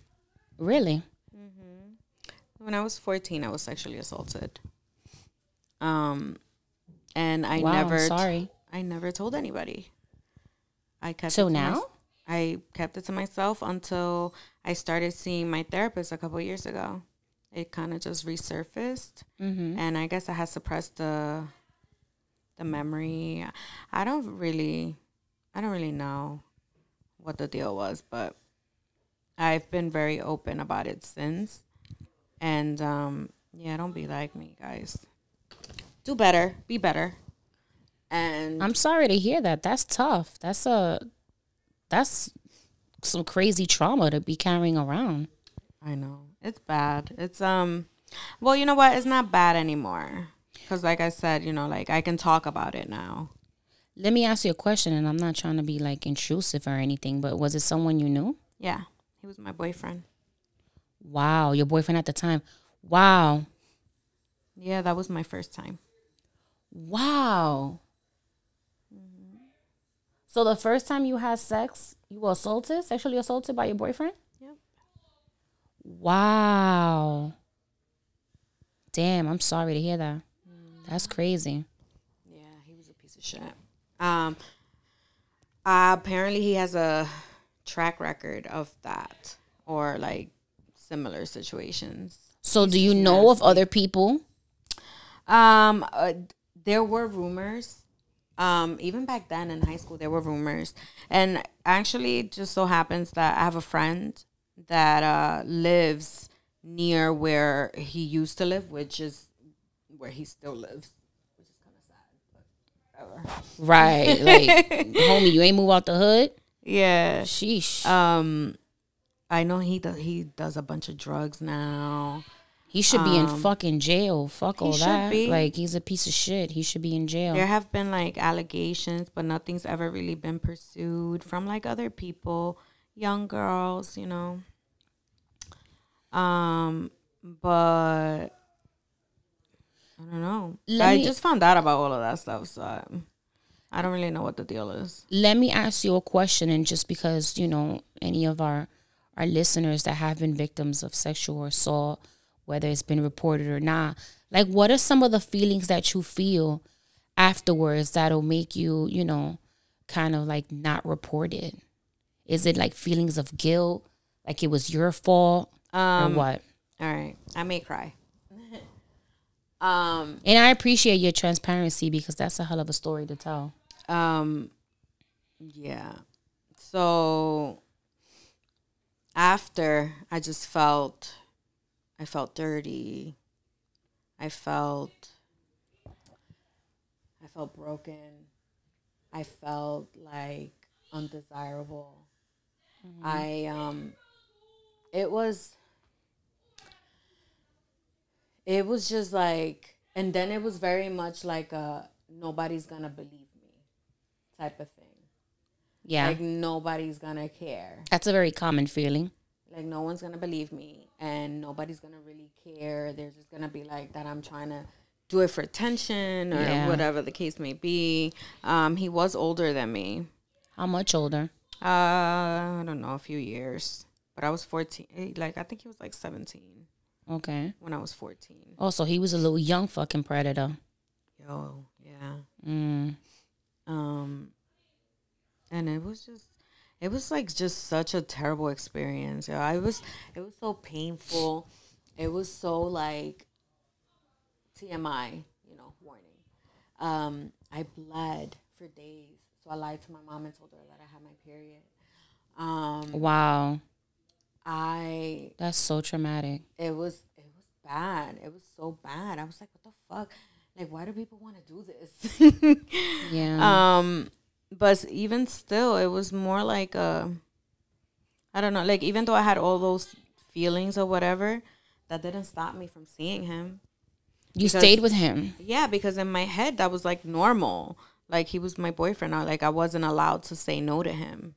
Really? Mm-hmm. When I was 14, I was sexually assaulted. And I I never told anybody. I kept So now? I kept it to myself until I started seeing my therapist a couple of years ago. It kind of just resurfaced, and I guess I had suppressed the memory. I don't really know what the deal was, but I've been very open about it since. And yeah, don't be like me, guys. Do better, be better. And I'm sorry to hear that. That's tough. That's some crazy trauma to be carrying around. I know. It's bad. It's well, you know what? It's not bad anymore. Cuz like I said, you know, like I can talk about it now. Let me ask you a question, and I'm not trying to be like intrusive or anything, but was it someone you knew? Yeah. He was my boyfriend. Wow, your boyfriend at the time. Wow. Yeah, that was my first time. Wow. So the first time you had sex, you were sexually assaulted by your boyfriend? Yep. Wow. Damn, I'm sorry to hear that. That's crazy. Yeah, he was a piece of shit. Apparently he has a track record of that or like similar situations. So do you know of other people? There were rumors. Even back then in high school, there were rumors. And actually, it just so happens that I have a friend that lives near where he used to live, which is where he still lives, which is kind of sad, but whatever. Right. Like, homie, you ain't move out the hood? Yeah. Sheesh. I know he does a bunch of drugs now. He should be in fucking jail. Fuck all that. Be. Like, he's a piece of shit. He should be in jail. There have been like allegations, but nothing's ever really been pursued from like other people, young girls, you know. But I don't know. I just found out about all of that stuff, so I don't really know what the deal is. Let me ask you a question, and just because, you know, any of our listeners that have been victims of sexual assault, whether it's been reported or not, like, what are some of the feelings that you feel afterwards that'll make you, you know, kind of like not report it? Is it like feelings of guilt, like it was your fault, or what? All right, I may cry. And I appreciate your transparency, because that's a hell of a story to tell. Yeah. So after, I felt dirty. I felt broken. I felt like undesirable. It was just like, and then it was very much like a nobody's gonna believe me type of thing. Yeah. Like nobody's gonna care. That's a very common feeling. Like no one's gonna believe me, and nobody's gonna really care. They're just gonna be like that I'm trying to do it for attention or whatever the case may be. He was older than me. How much older? I don't know, a few years. But I was 14. Like I think he was like 17. Okay. When I was 14. Oh, so he was a little young fucking predator. Yo, yeah. And it was like just such a terrible experience. You know, it was so painful. It was so like TMI, you know, warning. I bled for days. So I lied to my mom and told her that I had my period. Wow. That's so traumatic. It was bad. It was so bad. I was like, what the fuck? Like, why do people want to do this? Yeah. But even still, it was more like I don't know, like even though I had all those feelings or whatever, that didn't stop me from seeing him. You stayed with him? Yeah, because in my head, that was like normal. Like he was my boyfriend. I wasn't allowed to say no to him.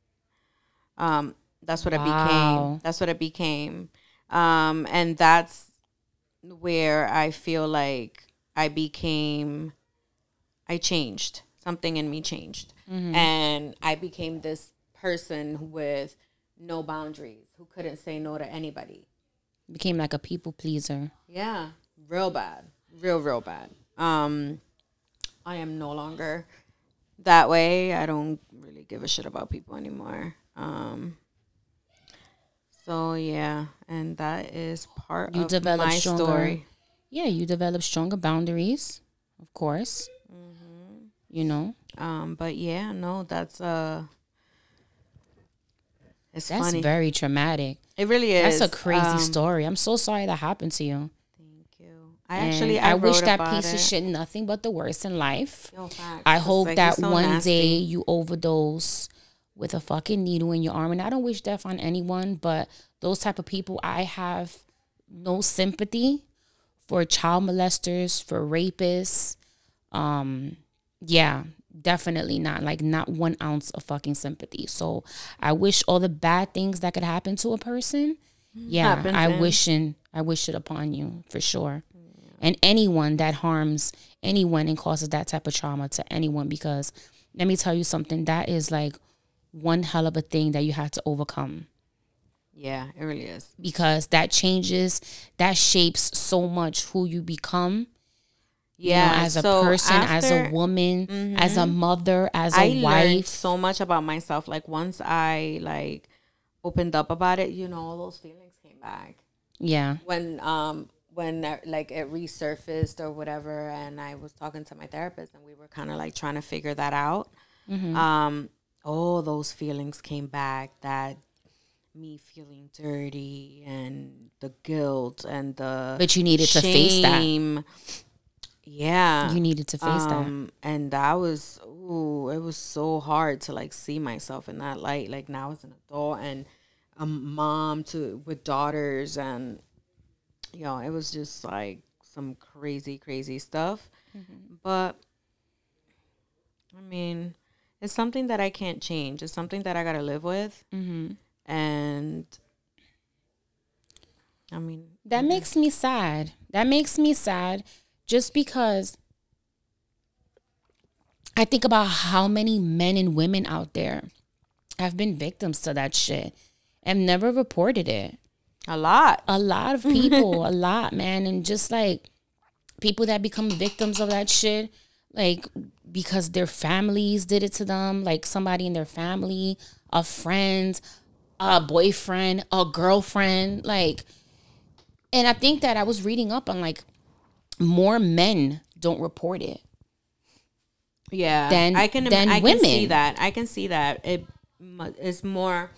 That's what it became. That's what it became. And that's where I feel like I changed. Something in me changed. Mm-hmm. And I became this person with no boundaries, who couldn't say no to anybody. Became like a people pleaser. Yeah, real bad. Real bad. I am no longer that way. I don't really give a shit about people anymore. So yeah, and that is part You of develop my stronger, story. yeah, you develop stronger boundaries, of course. You know, But yeah, no, that's it's that's funny. very traumatic. It really is. That's a crazy story. I'm so sorry that happened to you. Thank you. I I wish wrote that about piece it. of shit nothing but the worst in life. Yo, facts. I It's hope like, that you're so one nasty. day you overdose with a fucking needle in your arm. And I don't wish death on anyone, but those type of people, I have no sympathy for child molesters, for rapists. Yeah, definitely not. Like, not 1 ounce of fucking sympathy. So I wish all the bad things that could happen to a person. Yeah, Happen to I wish it upon you for sure. And anyone that harms anyone and causes that type of trauma to anyone, because let me tell you something, that is like one hell of a thing that you have to overcome, Yeah, it really is. because that changes, that shapes so much who you become. Yeah, You know, as a so person, as a after- woman, as a mother, as a I learned wife. so much about myself. Like, once I like opened up about it, all those feelings came back. Yeah. When like it resurfaced or whatever, and I was talking to my therapist, and we were kind of like trying to figure that out. All those feelings came back, that me feeling dirty and the guilt and the But you needed to face that. shame. Yeah, You needed to face that. and that was, it was so hard to like see myself in that light. Like, now as an adult and a mom with daughters, and it was just like some crazy stuff. But I mean, it's something that I can't change. It's something that I gotta live with. And I mean, That makes me sad. That makes me sad, just because I think about how many men and women out there have been victims to that shit and never reported it. a lot. A lot of people, a lot, man. And just like people that become victims of that shit, like because their families did it to them, like somebody in their family, a friend, a boyfriend, a girlfriend, like. And I think that I was reading up on like more men don't report it. Yeah, than I can women. see that. I can see that it is more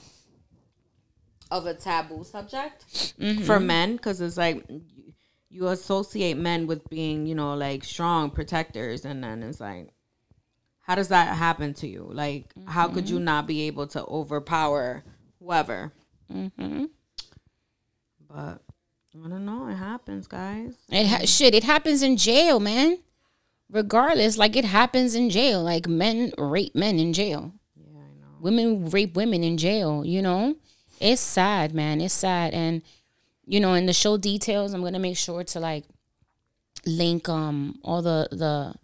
of a taboo subject for men, because it's like you associate men with being, like strong protectors, and then it's like, how does that happen to you? Like, how could you not be able to overpower whoever? But I don't know. It happens, guys. It happens in jail, man. Regardless, like it happens in jail. Like men rape men in jail. Yeah, I know. Women rape women in jail, It's sad, man. It's sad. And, in the show details, I'm going to make sure to like link all the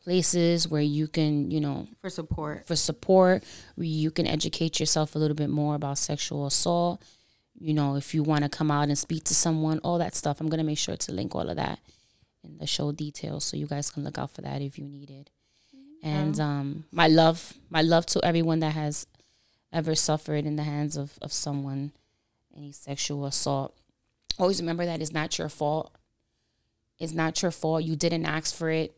places where you can, For support. where you can educate yourself a little bit more about sexual assault. If you want to come out and speak to someone, all that stuff. I'm going to make sure to link all of that in the show details, so you guys can look out for that if you need it. And my love to everyone that has ever suffered in the hands of someone, any sexual assault. Always remember that it's not your fault. It's not your fault. You didn't ask for it.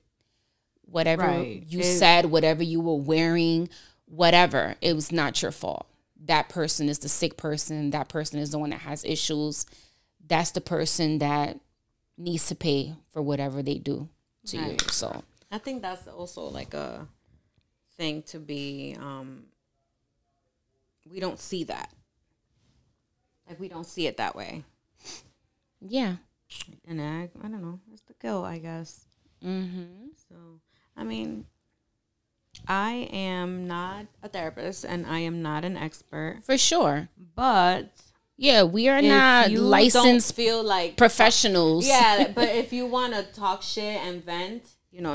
Whatever you said, whatever you were wearing, whatever, it was not your fault. That person is the sick person. That person is the one that has issues. That's the person that needs to pay for whatever they do to you. So I think that's also like a thing to be, we don't see that. Like, we don't see it that way. yeah. And I don't know. It's the guilt, I guess. So, I mean, I am not a therapist and I am not an expert. For sure. But Yeah, we are if not you licensed don't feel like professionals. Yeah, but if you want to talk shit and vent,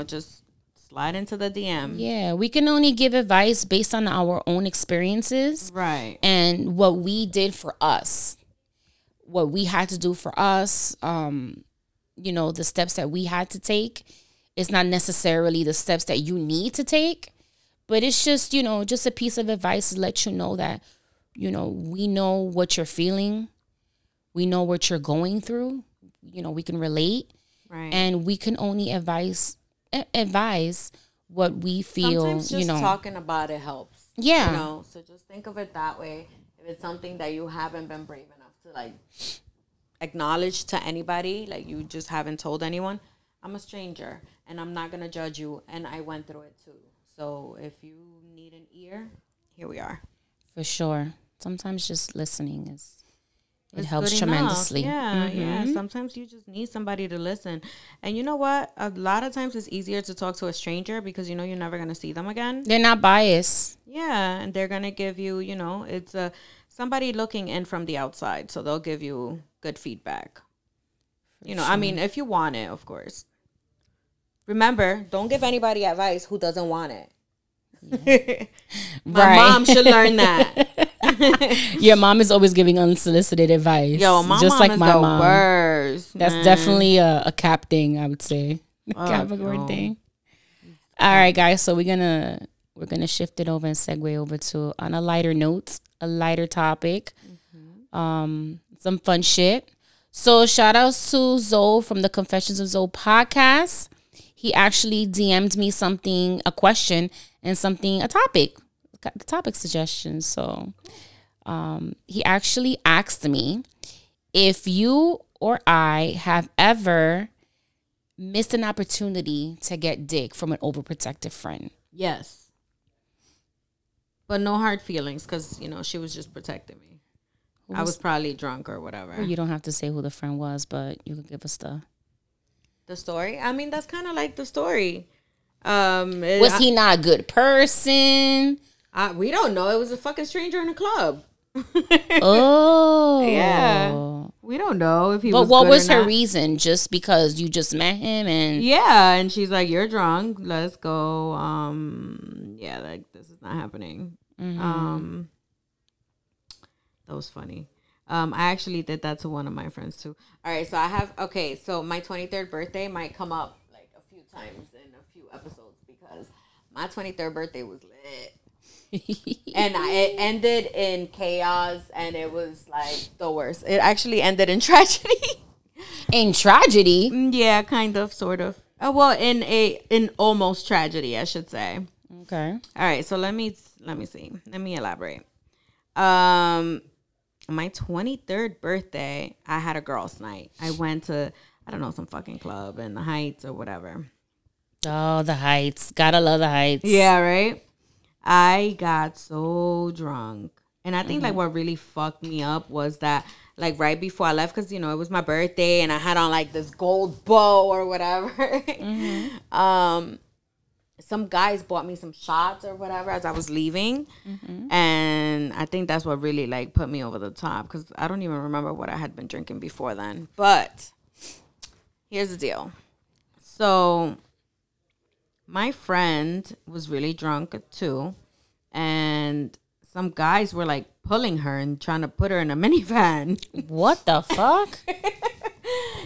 just slide into the DM. Yeah, we can only give advice based on our own experiences. Right. And what we did for us. What we had to do for us, the steps that we had to take. It's not necessarily the steps that you need to take, but it's just, just a piece of advice to let you know that we know what you're feeling. We know what you're going through. We can relate. Right. And we can only advise what we feel. Sometimes just talking about it helps. Yeah. So just think of it that way. If it's something that you haven't been brave enough to like acknowledge to anybody, like you just haven't told anyone, I'm a stranger and I'm not going to judge you. And I went through it too. So if you need an ear, here we are. For sure. Sometimes just listening it helps tremendously. Yeah, yeah. Sometimes you just need somebody to listen. And you know what? A lot of times it's easier to talk to a stranger because you're never going to see them again. They're not biased. Yeah, and they're going to give you, it's somebody looking in from the outside. So they'll give you good feedback. Sure. I mean, if you want it, of course. Remember, don't give anybody advice who doesn't want it. Yeah. My mom should learn that. Your mom is always giving unsolicited advice. Yo, my just mom like is my the mom. Worst, That's definitely a Cap thing, I would say. Capricorn thing. All right, guys. So we're gonna shift it over and segue over to on a lighter note, a lighter topic, some fun shit. So shout out to Zoe from the Confessions of Zoe podcast. He actually DM'd me a question and a topic suggestions. So he actually asked me if you or I have ever missed an opportunity to get dick from an overprotective friend. Yes. But no hard feelings because, she was just protecting me. I was probably drunk or whatever. Well, you don't have to say who the friend was, but you can give us the story. I mean, that's kind of like the story. Was he not a good person? We don't know. It was a fucking stranger in a club. Oh. Yeah. We don't know if he was good. But what was her not. Reason? Just because you just met him and... Yeah, and she's like, you're drunk. Let's go. Yeah, like, this is not happening. Mm-hmm. That was funny. I actually did that to one of my friends too. All right, so so my 23rd birthday might come up like a few times in a few episodes because my 23rd birthday was lit. And it ended in chaos and it was like the worst. It actually ended in tragedy. In tragedy? Yeah, kind of, sort of. Well, in almost tragedy, I should say. Okay. All right, so let me see. Let me elaborate. My 23rd birthday, I had a girls' night. I went to, I don't know, some fucking club in the Heights or whatever. Oh, the Heights. Gotta love the Heights. Yeah, right? I got so drunk. And I think, like, what really fucked me up was that, like, right before I left, because, it was my birthday and I had on, like, this gold bow or whatever. Some guys bought me some shots or whatever as I was leaving. And I think that's what really, like, put me over the top because I don't even remember what I had been drinking before then. But here's the deal. So my friend was really drunk too. And some guys were, like, pulling her and trying to put her in a minivan. What the fuck?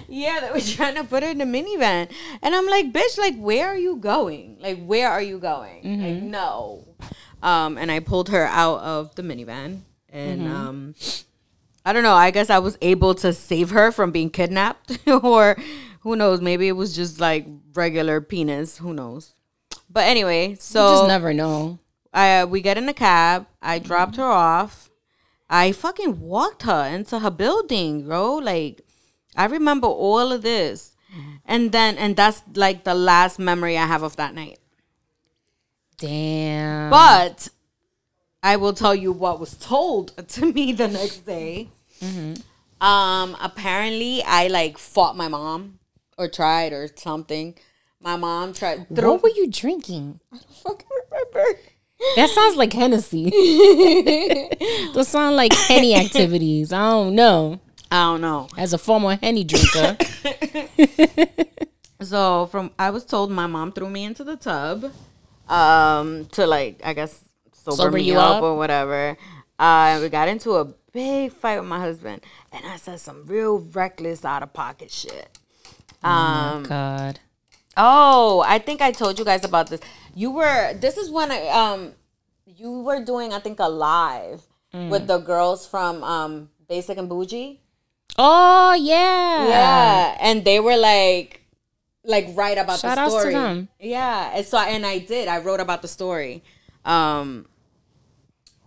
Yeah, they were trying to put her in the minivan. And I'm like, bitch, like, where are you going? Like, where are you going? Like, no. And I pulled her out of the minivan. And I don't know. I guess I was able to save her from being kidnapped. Or who knows? Maybe it was just, like, regular penis. Who knows? But anyway, so... You just never know. We get in a cab. I dropped her off. I fucking walked her into her building, bro. Like... I remember all of this. And that's like the last memory I have of that night. Damn. But I will tell you what was told to me the next day. Apparently I like fought my mom or tried or something. My mom tried. What were you drinking? I don't fucking remember. That sounds like Hennessy. Those sound like Henny activities. I don't know. As a former Henny drinker. So I was told my mom threw me into the tub to like, I guess, sober me up or whatever. We got into a big fight with my husband and I said some real reckless out of pocket shit. Oh my God. Oh, I think I told you guys about this. This is when you were doing, I think, a live. with the girls from Basic and Bougie. Oh yeah, yeah, and they were like write about Shout the story. Outs to them. Yeah, and so I wrote about the story.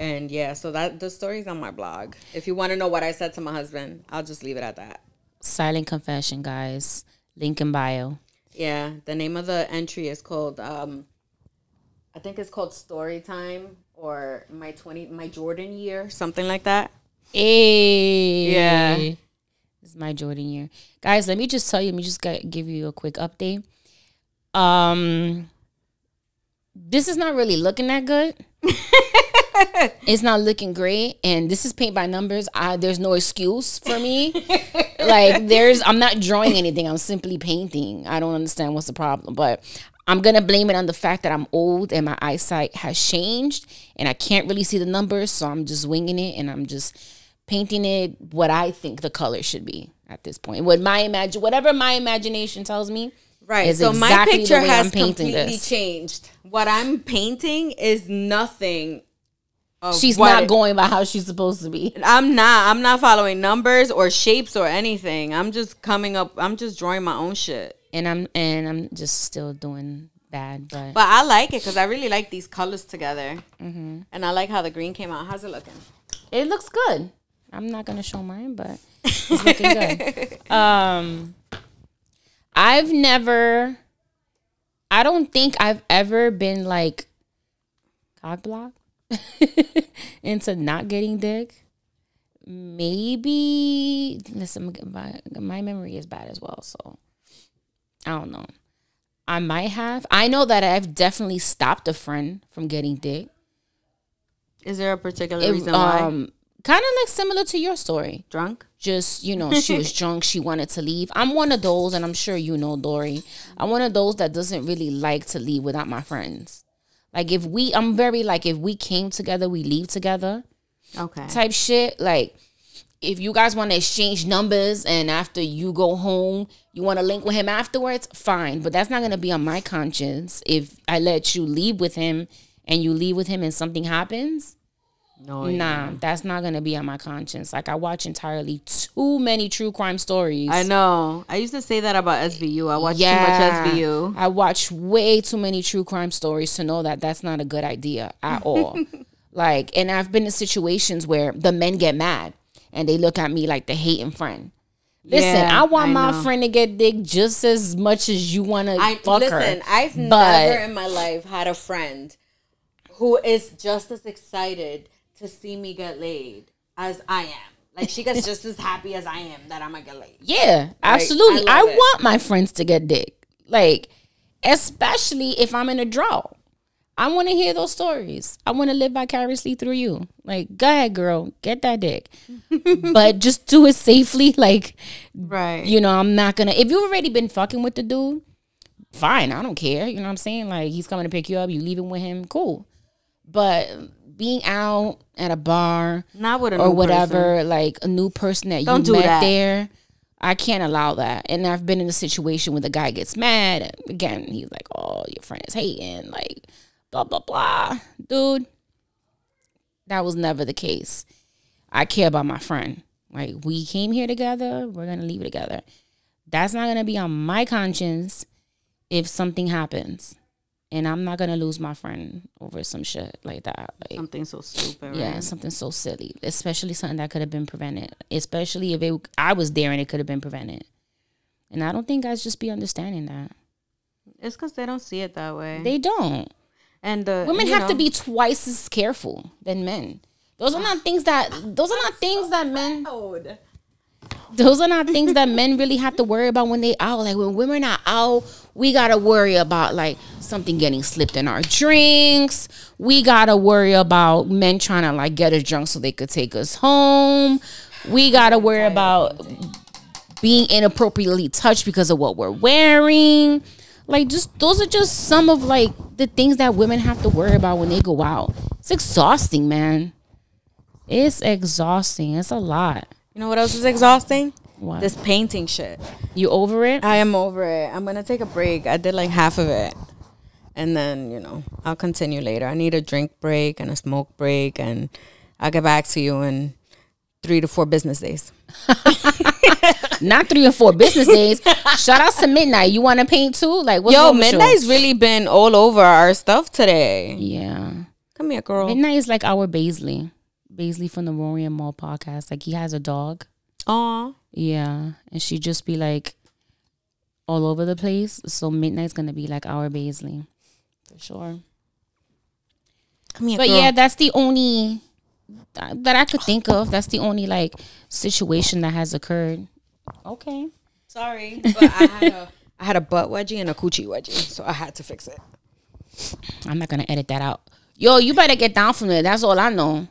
And yeah, so that the story's on my blog. If you want to know what I said to my husband, I'll just leave it at that. Silent confession, guys. Link in bio. Yeah, the name of the entry is called I think it's called Story Time or my Jordan year, something like that. Hey. Yeah. This is my Jordan year. Guys, let me just tell you, give you a quick update. This is not really looking that good. It's not looking great, and this is paint by numbers. There's no excuse for me. I'm not drawing anything. I'm simply painting. I don't understand what's the problem, but I'm gonna blame it on the fact that I'm old and my eyesight has changed, and I can't really see the numbers. So I'm just winging it, and I'm just painting it what I think the color should be at this point. Whatever my imagination tells me. Right. So exactly my picture has completely changed. What I'm painting is nothing. She's not going by how she's supposed to be. I'm not following numbers or shapes or anything. I'm just drawing my own shit. And I'm just still doing bad, but I like it because I really like these colors together. Mm-hmm. And I like how the green came out. How's it looking? It looks good. I'm not gonna show mine, but it's looking good. I don't think I've ever been like cock blocked into not getting dick. Maybe, listen, my memory is bad as well, so I don't know. I might have. I know that I've definitely stopped a friend from getting dick. Is there a particular reason why? Kind of like similar to your story. Drunk? Just, she was drunk. She wanted to leave. I'm one of those, and I'm sure you know, Dory. I'm one of those that doesn't really like to leave without my friends. Like, if we came together, we leave together. Okay. Type shit. Like, if you guys want to exchange numbers and after you go home, you want to link with him afterwards, fine. But that's not going to be on my conscience if I let you leave with him and you leave with him and something happens. Nah, that's not going to be on my conscience. Like, I watch entirely too many true crime stories. I know. I used to say that about SVU. I watch too much SVU. I watch way too many true crime stories to know that that's not a good idea at all. And I've been in situations where the men get mad and they look at me like the hating friend. Listen, I want my friend to get dick just as much as you want to fuck her. Listen, I've never in my life had a friend who is just as excited to see me get laid as I am. Like, she gets just as happy as I am that I'm gonna get laid. Yeah, absolutely. I want my friends to get dick. Like, especially if I'm in a drought. I want to hear those stories. I want to live vicariously through you. Like, go ahead, girl, get that dick. But just do it safely. Like, right. I'm not gonna, if you've already been fucking with the dude, fine, I don't care. You know what I'm saying? Like, he's coming to pick you up, you leaving with him, cool. But being out at a bar or whatever, person. Like a new person that you met there, I can't allow that. And I've been in a situation where the guy gets mad. And again, he's like, oh, your friend is hating, like, blah, blah, blah. Dude, that was never the case. I care about my friend. Like, we came here together. We're going to leave it together. That's not going to be on my conscience if something happens. And I'm not going to lose my friend over some shit like that. Like, something so stupid, right? Yeah, something so silly. Especially something that could have been prevented. Especially if I was there and it could have been prevented. And I don't think guys just be understanding that. It's because they don't see it that way. They don't. And women have to be twice as careful than men. Those are not things that men... Those are not things that men really have to worry about when they out. Like, when women are out, we got to worry about, like, something getting slipped in our drinks. We got to worry about men trying to, like, get us drunk so they could take us home. We got to worry about being inappropriately touched because of what we're wearing. Like, just those are just some of, like, the things that women have to worry about when they go out. It's exhausting, man. It's exhausting. It's a lot. You know what else is exhausting? What? This painting shit. You over it? I am over it. I'm going to take a break. I did like half of it. And then, I'll continue later. I need a drink break and a smoke break. And I'll get back to you in 3 to 4 business days. Not 3 or 4 business days. Shout out to Midnight. You want to paint too? Like, what's wrong with Midnight's really been all over our stuff today. Yeah. Come here, girl. Midnight is like our Baisley. Baisley from the Rory and Maul podcast. Like, he has a dog. Aw. Yeah. And she just be like all over the place. So Midnight's going to be like our Baisley. For sure. Come here, But girl. yeah, that's the only that I could think of. That's the only like situation that has occurred. Okay. Sorry, but I had a butt wedgie and a coochie wedgie, so I had to fix it. I'm not gonna edit that out. Yo, you better get down from there. That's all I know.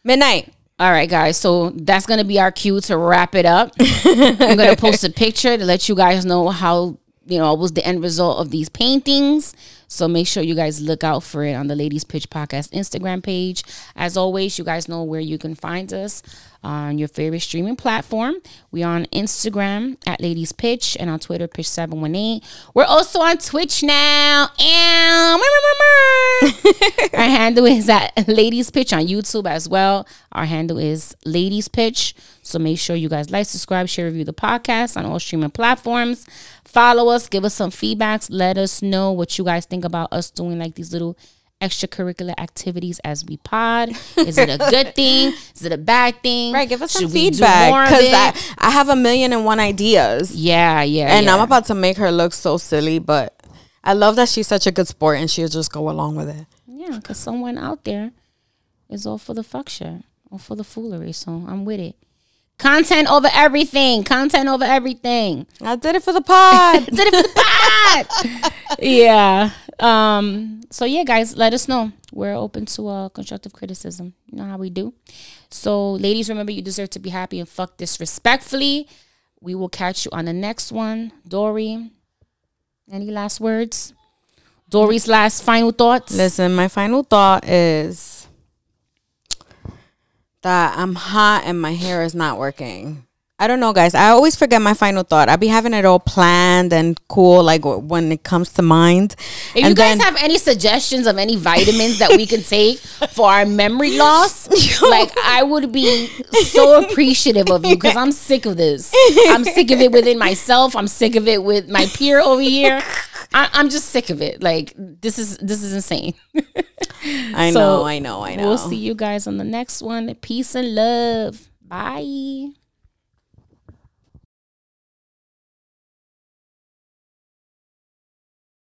Midnight. All right, guys. So that's gonna be our cue to wrap it up. I'm gonna post a picture to let you guys know how, you know, what was the end result of these paintings. So make sure you guys look out for it on the Ladies Pitch Podcast Instagram page. As always, you guys know where you can find us on your favorite streaming platform. We are on Instagram at Ladies Pitch and on Twitter, Pitch718. We're also on Twitch now. Our handle is at Ladies Pitch on YouTube as well. Our handle is Ladies Pitch. So make sure you guys like, subscribe, share, review the podcast on all streaming platforms. Follow us, give us some feedbacks. Let us know what you guys think about us doing like these little extracurricular activities as we pod. Is it a good thing? Is it a bad thing? Right, give us some feedback, because I have 1,000,001 ideas. Yeah. And I'm about to make her look so silly, but I love that she's such a good sport and she'll just go along with it. Yeah, because someone out there is all for the fuck shit, all for the foolery. So I'm with it. Content over everything. Content over everything. I did it for the pod. Did it for the pod. Yeah. So yeah, guys, let us know. We're open to constructive criticism. You know how we do. So ladies, remember, you deserve to be happy and fuck disrespectfully. We will catch you on the next one. Dory, any last words? Dory's last final thoughts? Listen, my final thought is that I'm hot and my hair is not working. I don't know, guys. I always forget my final thought. I be having it all planned and cool, like when it comes to mind. If you guys have any suggestions of any vitamins that we can take for our memory loss, like, I would be so appreciative of you, because I'm sick of this. I'm sick of it within myself. I'm sick of it with my peer over here. I'm just sick of it. Like, this is insane. I know. We'll see you guys on the next one. Peace and love. Bye.